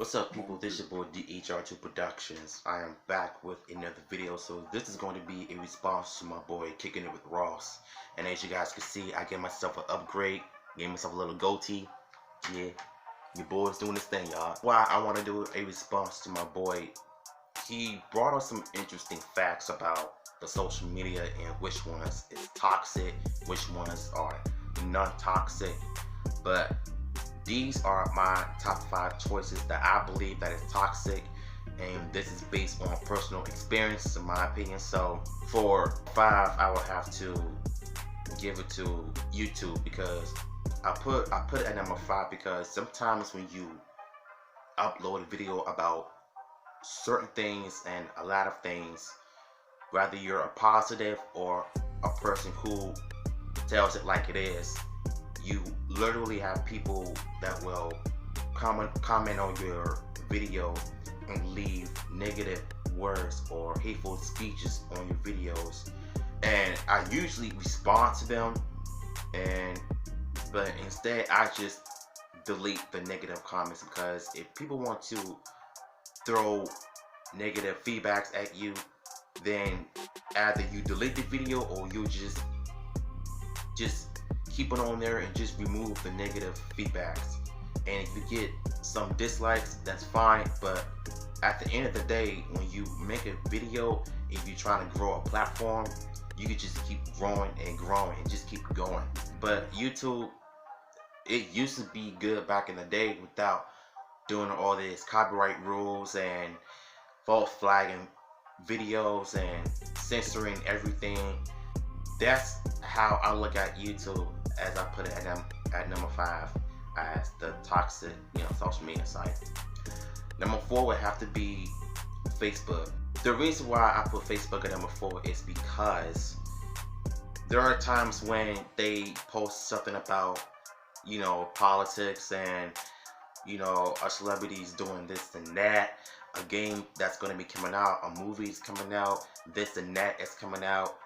What's up, people? This is your boy DHR2 Productions. I am back with another video. So this is going to be a response to my boy Kicking It with Ross. And as you guys can see, I gave myself an upgrade, gave myself a little goatee. Yeah, your boy's doing this thing, y'all. Why I want to do a response to my boy. He brought us some interesting facts about the social media and which ones is toxic, which ones are non-toxic. But these are my top 5 choices that I believe that is toxic, and this is based on personal experience in my opinion. So for 5, I would have to give it to YouTube, because I put it at number 5 because sometimes when you upload a video about certain things and a lot of things, whether you're a positive or a person who tells it like it is, you literally have people that will comment on your video and leave negative words or hateful speeches on your videos, and I usually respond to them, but instead I just delete the negative comments, because if people want to throw negative feedbacks at you, then either you delete the video or you just keep it on there and just remove the negative feedbacks. And if you get some dislikes, that's fine, but at the end of the day, when you make a video, if you're trying to grow a platform, you can just keep growing and growing and just keep going. But YouTube, it used to be good back in the day without doing all this copyright rules and false flagging videos and censoring everything. That's how I look at YouTube, as I put it at number 5 as the toxic, social media site. Number 4 would have to be Facebook. The reason why I put Facebook at number 4 is because there are times when they post something about, politics and, our celebrities doing this and that, a game that's going to be coming out, a movie's coming out, this and that is coming out.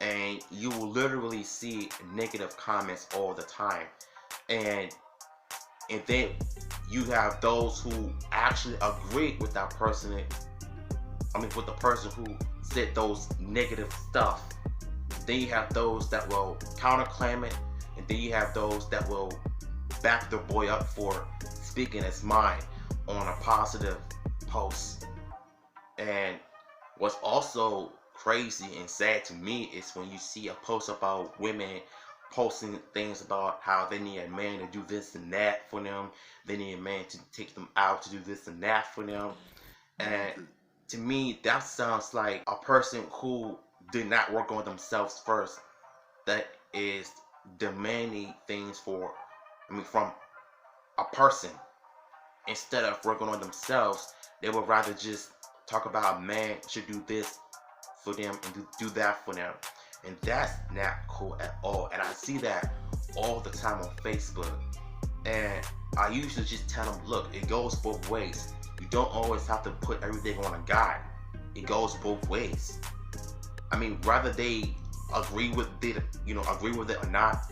And you will literally see negative comments all the time, and then you have those who actually agree with that person, with the person who said those negative stuff. Then you have those that will counterclaim it, and then you have those that will back their boy up for speaking his mind on a positive post. And what's also crazy and sad to me is when you see a post about women posting things about how they need a man to do this and that for them, they need a man to take them out to do this and that for them. And to me, that sounds like a person who did not work on themselves first, that is demanding things from a person. Instead of working on themselves, they would rather just talk about a man should do this for them and do that for them, and that's not cool at all. And I see that all the time on Facebook, and I usually just tell them, look, it goes both ways. You don't always have to put everything on a guy. It goes both ways. Whether they agree with it, or not,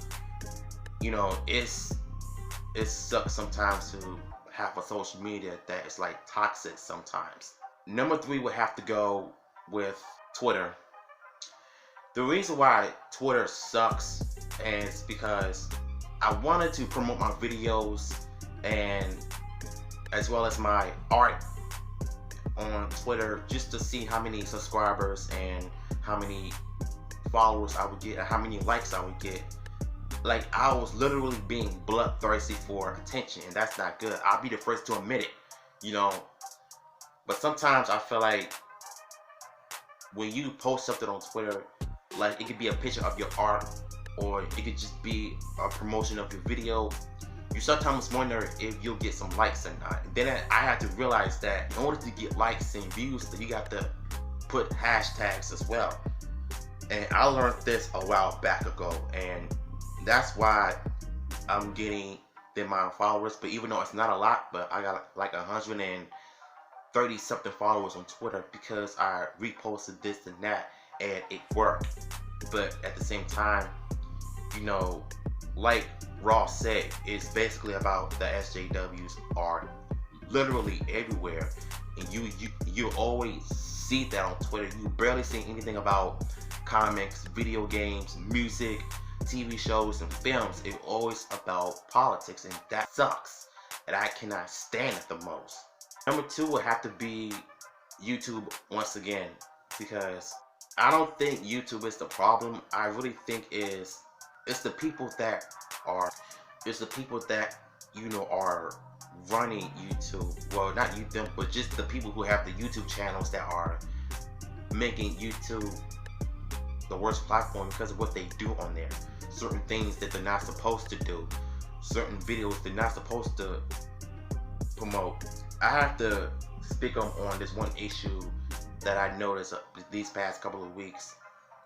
it sucks sometimes to have a social media that is like toxic sometimes. Number 3 would have to go with Twitter. The reason why Twitter sucks is because I wanted to promote my videos and as well as my art on Twitter, just to see how many subscribers and how many followers I would get and how many likes I would get. Like, I was literally being bloodthirsty for attention, and that's not good. I'll be the first to admit it, But sometimes I feel like when you post something on Twitter, like it could be a picture of your art or it could just be a promotion of your video, you sometimes wonder if you'll get some likes or not. And then I had to realize that in order to get likes and views, you got to put hashtags as well. And I learned this a while back ago, and that's why I'm getting the amount of followers. But even though it's not a lot, but I got like 130 something followers on Twitter because I reposted this and that and it worked. But at the same time, like Ross said, it's basically about the SJWs are literally everywhere, and you always see that on Twitter. You barely see anything about comics, video games, music, TV shows, and films. It's always about politics, and that sucks. And I cannot stand it the most. Number two would have to be YouTube once again, because I don't think YouTube is the problem. I really think it's the people that are it's the people that are running YouTube. Well, not you them, but just the people who have the YouTube channels that are making YouTube the worst platform because of what they do on there. Certain things that they're not supposed to do. Certain videos they're not supposed to promote. I have to speak on this one issue that I noticed these past couple of weeks.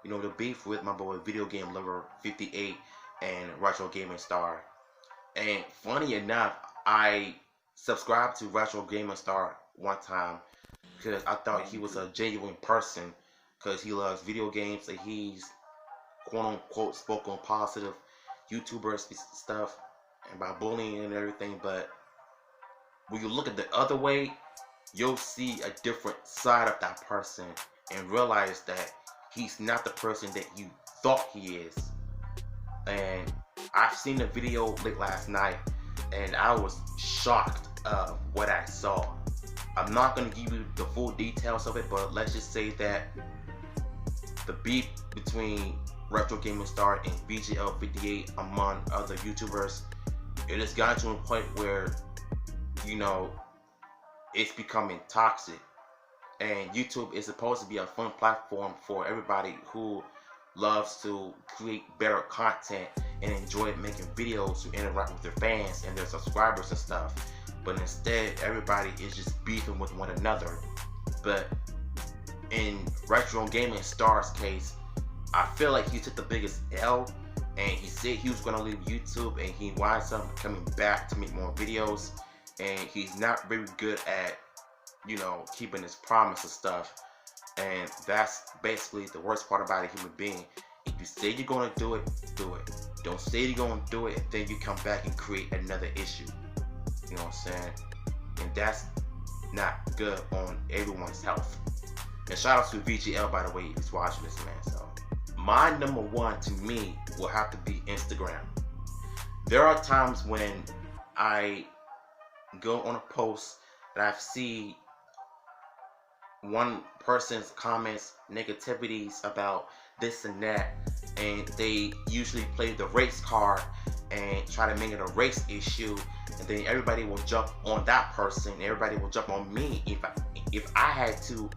The beef with my boy Video Game Lover 58 and Retro Gaming Star. And funny enough, I subscribed to Retro Gaming Star one time because I thought he was a genuine person, because he loves video games and he's quote unquote spoke on positive YouTuber stuff about bullying and everything. But when you look at the other way, you'll see a different side of that person and realize that he's not the person that you thought he is. And I've seen the video late last night and I was shocked of what I saw. I'm not going to give you the full details of it, but let's just say that the beef between Retro Gaming Star and VGL58 among other YouTubers, it has gotten to a point where it's becoming toxic. And YouTube is supposed to be a fun platform for everybody who loves to create better content and enjoy making videos to interact with their fans and their subscribers and stuff. But instead, everybody is just beefing with one another. But in Retro Gaming Star's case, I feel like he took the biggest L, and he said he was going to leave YouTube, and he winds up coming back to make more videos. And he's not very good at keeping his promise and stuff. And that's basically the worst part about a human being. If you say you're gonna do it, do it. Don't say you're gonna do it and then you come back and create another issue. You know what I'm saying? And that's not good on everyone's health. And shout out to VGL, by the way, if he's watching this, man. So my number one to me will have to be Instagram. There are times when I go on a post and I see one person's comments negativities about this and that, and they usually play the race card and try to make it a race issue, and then everybody will jump on that person, everybody will jump on me if I had to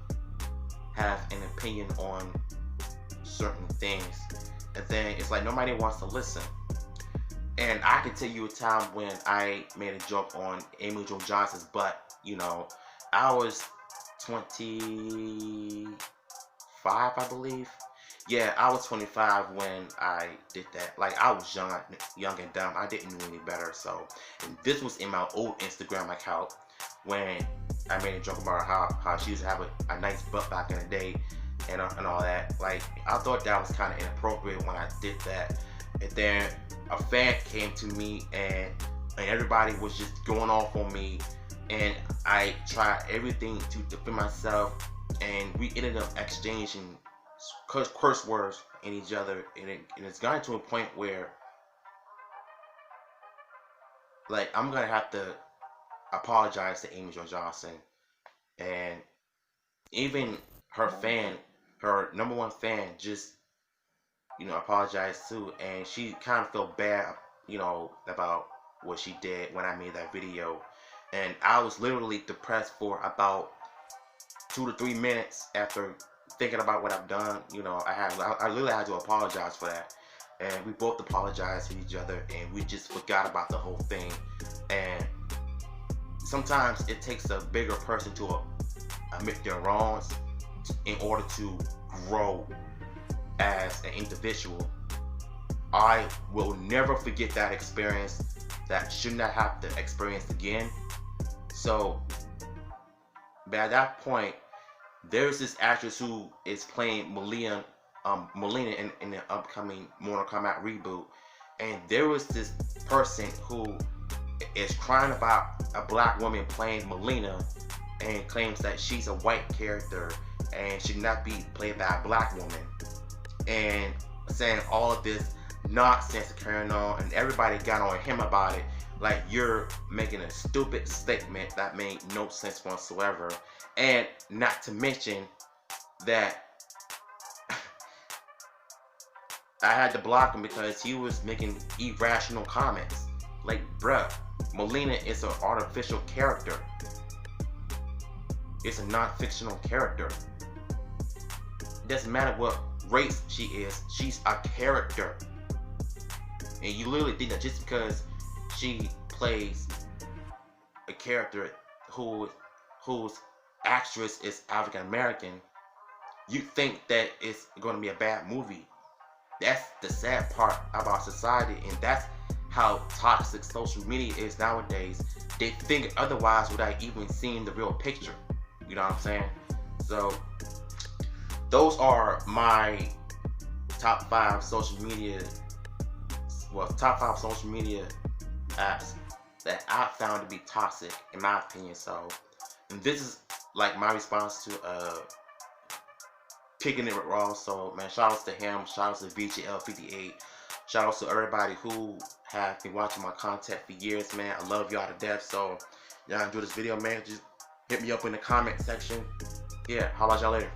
have an opinion on certain things. And then it's like nobody wants to listen. And I can tell you a time when I made a joke on Amy Jo Johnson's butt. I was 25, I believe. Yeah, I was 25 when I did that. Like, I was young and dumb. I didn't know any better. So, and this was in my old Instagram account when I made a joke about how she used to have a nice butt back in the day and all that. Like, I thought that was kind of inappropriate when I did that. And then a fan came to me and everybody was just going off on me. And I tried everything to defend myself, and we ended up exchanging curse words in each other, and it's gotten to a point where, like, I'm gonna have to apologize to Amy Jo Johnson, and even her number one fan, just apologized too, and she kind of felt bad, about what she did when I made that video. And I was literally depressed for about 2 to 3 minutes after thinking about what I've done. I literally had to apologize for that. And we both apologized to each other, and we just forgot about the whole thing. And sometimes it takes a bigger person to admit their wrongs in order to grow as an individual. I will never forget that experience. That should not have to experience again. So, but at that point, there's this actress who is playing Melina in the upcoming Mortal Kombat reboot, and there was this person who is crying about a black woman playing Melina and claims that she's a white character and should not be played by a black woman, and saying all of this nonsense carrying on, and everybody got on him about it, like you're making a stupid statement that made no sense whatsoever. And not to mention that I had to block him because he was making irrational comments. Like, bruh, Melina is an artificial character. It's a non-fictional character. It doesn't matter what race she is, she's a character. And you literally think that just because she plays a character whose actress is African American, you think that it's going to be a bad movie. That's the sad part about society, and that's how toxic social media is nowadays. They think otherwise without even seeing the real picture. You know what I'm saying? So those are my top 5 social media apps that I found to be toxic in my opinion. So, and this is like my response to Kicking It with Ross. So man, shout outs to him, shout outs to VGL58, shout outs to everybody who have been watching my content for years, man. I love y'all to death. So y'all enjoy this video, man. Just hit me up in the comment section. Yeah, holla at y'all later.